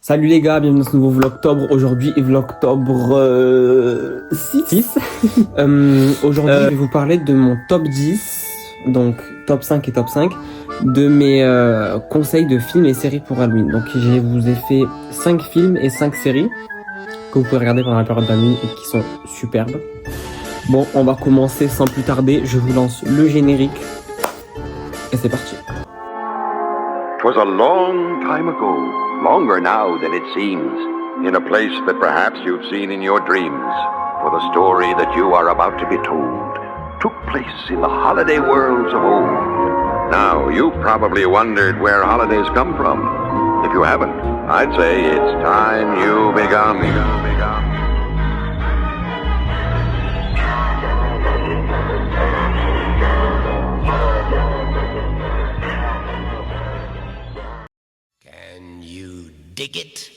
Salut les gars, bienvenue dans ce nouveau Vlogtobre. Aujourd'hui est Vlogtobre 6. Aujourd'hui je vais vous parler de mon top 10, donc top 5 et top 5, de mes conseils de films et séries pour Halloween. Donc je vous ai fait 5 films et 5 séries que vous pouvez regarder pendant la période d'Halloween et qui sont superbes. Bon, on va commencer sans plus tarder, je vous lance le générique et c'est parti. 'Twas a long time ago, longer now than it seems, in a place that perhaps you've seen in your dreams, for the story that you are about to be told took place in the holiday worlds of old. Now, you've probably wondered where holidays come from. If you haven't, I'd say it's time you begun. Can you dig it?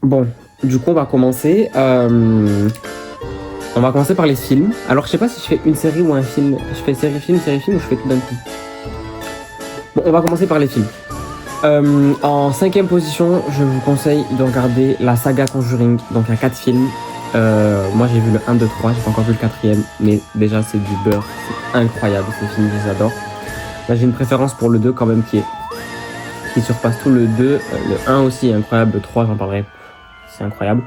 Bon, du coup on va commencer. On va commencer par les films. Alors je sais pas si je fais une série ou un film. Je fais série-film ou je fais tout d'un coup. Bon, on va commencer par les films. En 5e position, je vous conseille de regarder la saga Conjuring. Donc il y a 4 films. Moi j'ai vu le 1, 2, 3, j'ai pas encore vu le 4e. Mais déjà c'est du beurre, c'est incroyable ces films, je les adore. Là j'ai une préférence pour le 2 quand même qui surpasse tout le 2. Le 1 aussi est incroyable, le 3 j'en parlerai. C'est incroyable.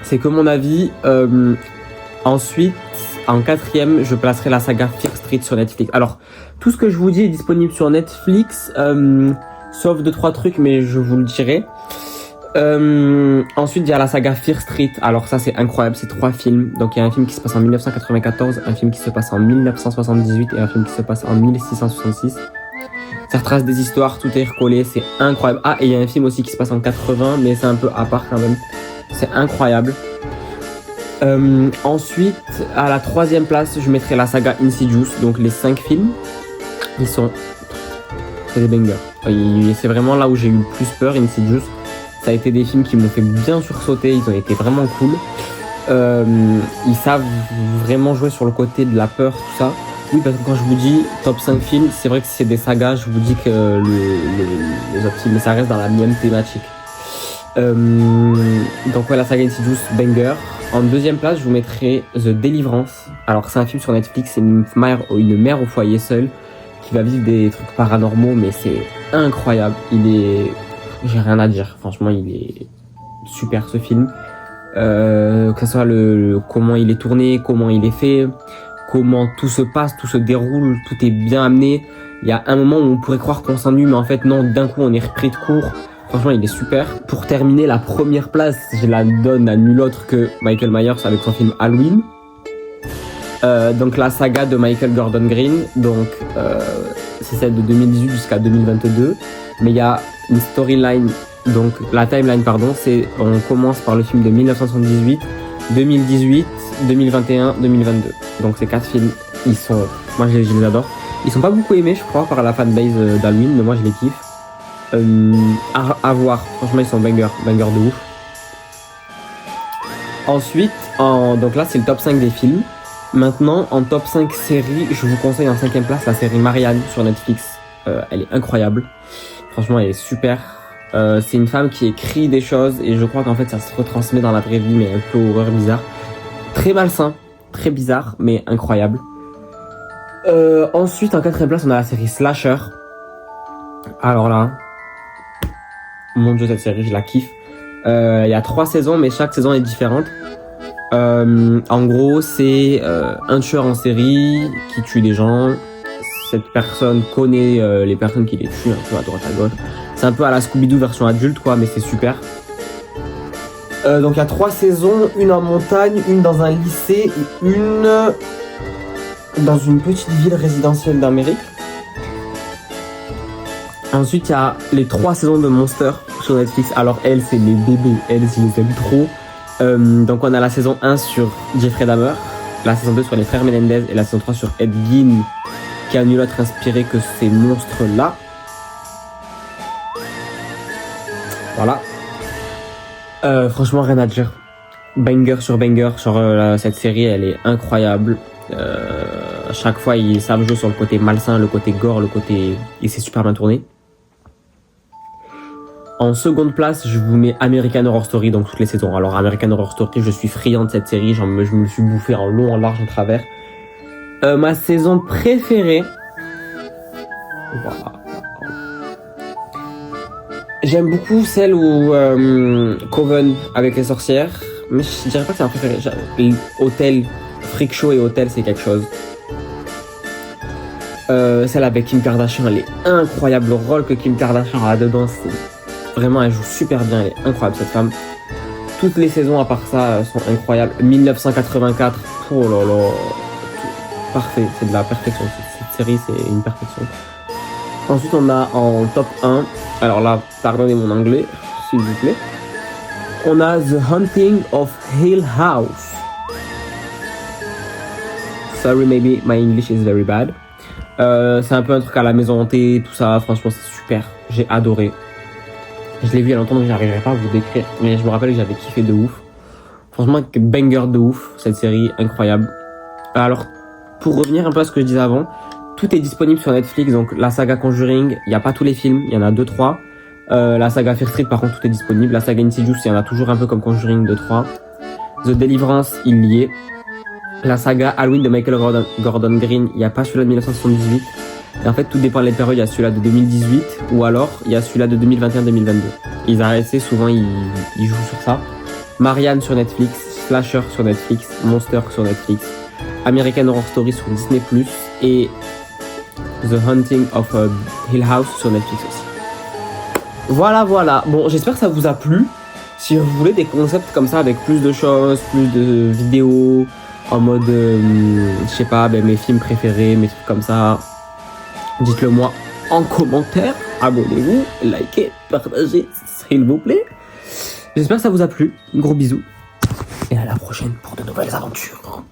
C'est que mon avis. Ensuite, en 4e, je placerai la saga Fear Street sur Netflix. Alors, tout ce que je vous dis est disponible sur Netflix, sauf 2-3 trucs, mais je vous le dirai. Ensuite, il y a la saga Fear Street. Alors ça, c'est incroyable, c'est 3 films. Donc il y a un film qui se passe en 1994, un film qui se passe en 1978 et un film qui se passe en 1666. Ça retrace des histoires, tout est recollé, c'est incroyable. Ah, et il y a un film aussi qui se passe en 80, mais c'est un peu à part quand même. C'est incroyable. Ensuite, à la 3e place, je mettrai la saga Insidious, donc les 5 films. C'est des bangers. C'est vraiment là où j'ai eu le plus peur, Insidious. Ça a été des films qui m'ont fait bien sursauter, ils ont été vraiment cool. Ils savent vraiment jouer sur le côté de la peur, tout ça. Oui, parce que quand je vous dis top 5 films, c'est vrai que c'est des sagas, je vous dis que les autres films, ça reste dans la même thématique. Donc ouais, la saga Insidious, banger. En 2e place, je vous mettrai The Deliverance. Alors c'est un film sur Netflix, c'est une mère au foyer seule qui va vivre des trucs paranormaux, mais c'est incroyable. J'ai rien à dire, franchement il est super ce film. Que ce soit comment il est tourné, comment il est fait, comment tout se passe, tout se déroule, tout est bien amené. Il y a un moment où on pourrait croire qu'on s'ennuie, mais en fait non, d'un coup on est repris de court. Franchement il est super. Pour terminer, la 1re place, je la donne à nul autre que Michael Myers avec son film Halloween. Donc la saga de Michael Gordon Green, donc c'est celle de 2018 jusqu'à 2022. Mais il y a une storyline, donc la timeline pardon, on commence par le film de 1978, 2018, 2021, 2022. Donc ces 4 films, moi je les adore. Ils sont pas beaucoup aimés je crois par la fanbase d'Halloween, mais moi je les kiffe. À voir, franchement ils sont banger de ouf. Ensuite, donc là c'est le top 5 des films. Maintenant en top 5 séries, je vous conseille en 5e place la série Marianne sur Netflix. Elle est incroyable, franchement elle est super. C'est une femme qui écrit des choses et je crois qu'en fait ça se retransmet dans la vraie vie, mais un peu horreur bizarre. Très malsain, très bizarre, mais incroyable. Ensuite en 4e place on a la série Slasher. Alors là, mon dieu cette série je la kiffe. Il y a 3 saisons mais chaque saison est différente. En gros c'est un tueur en série qui tue des gens. Cette personne connaît les personnes qui les tuent un peu à droite à gauche. C'est un peu à la Scooby-Doo version adulte quoi, mais c'est super. Donc il y a 3 saisons, une en montagne, une dans un lycée et une dans une petite ville résidentielle d'Amérique. Ensuite il y a les 3 saisons de Monster sur Netflix. Alors elles c'est mes bébés, elles je les aime trop. Donc on a la saison 1 sur Jeffrey Dahmer, la saison 2 sur les frères Menendez et la saison 3 sur Ed Gein, qui a nul autre inspiré que ces monstres là. Voilà. Franchement rien à dire. Banger sur banger, cette série elle est incroyable. À chaque fois, ils savent jouer sur le côté malsain, le côté gore, le côté... Et c'est super bien tourné. En seconde place, je vous mets American Horror Story dans toutes les saisons. Alors, American Horror Story, je suis friand de cette série. Je me le suis bouffé en long, en large, en travers. Ma saison préférée... Voilà. J'aime beaucoup celle où Coven avec les sorcières. Mais je dirais pas que c'est un préféré. Hôtel, Freak Show et Hôtel, c'est quelque chose. Celle avec Kim Kardashian, elle est incroyable. Le rôle que Kim Kardashian a dedans, c'est... Vraiment, elle joue super bien, elle est incroyable cette femme. Toutes les saisons à part ça sont incroyables. 1984, oh là là, parfait, c'est de la perfection. Cette série, c'est une perfection. Ensuite, on a en top 1, alors là, pardonnez mon anglais, s'il vous plaît. On a The Haunting of Hill House. Sorry, maybe my English is very bad. C'est un peu un truc à la maison hantée, tout ça, franchement, c'est super. J'ai adoré. Je l'ai vu il y a longtemps, donc j'arriverai pas à vous décrire. Mais je me rappelle que j'avais kiffé de ouf. Franchement, banger de ouf, cette série, incroyable. Alors, pour revenir un peu à ce que je disais avant, tout est disponible sur Netflix. Donc, la saga Conjuring, il n'y a pas tous les films, il y en a 2-3. La saga Fear Street, par contre, tout est disponible. La saga Insidious, il y en a toujours un peu comme Conjuring 2-3. The Deliverance, il y est. La saga Halloween de Michael Gordon Green, il n'y a pas celui-là de 1978. Et en fait, tout dépend des périodes. Il y a celui-là de 2018 ou alors il y a celui-là de 2021-2022. Ils arrêtent souvent, ils jouent sur ça. Marianne sur Netflix, Slasher sur Netflix, Monster sur Netflix, American Horror Story sur Disney+, et The Haunting of Hill House sur Netflix aussi. Voilà. Bon, j'espère que ça vous a plu. Si vous voulez des concepts comme ça avec plus de choses, plus de vidéos, en mode, je sais pas, mes films préférés, mes trucs comme ça, dites-le moi en commentaire. Abonnez-vous, likez, partagez, s'il vous plaît. J'espère que ça vous a plu. Gros bisous. Et à la prochaine pour de nouvelles aventures.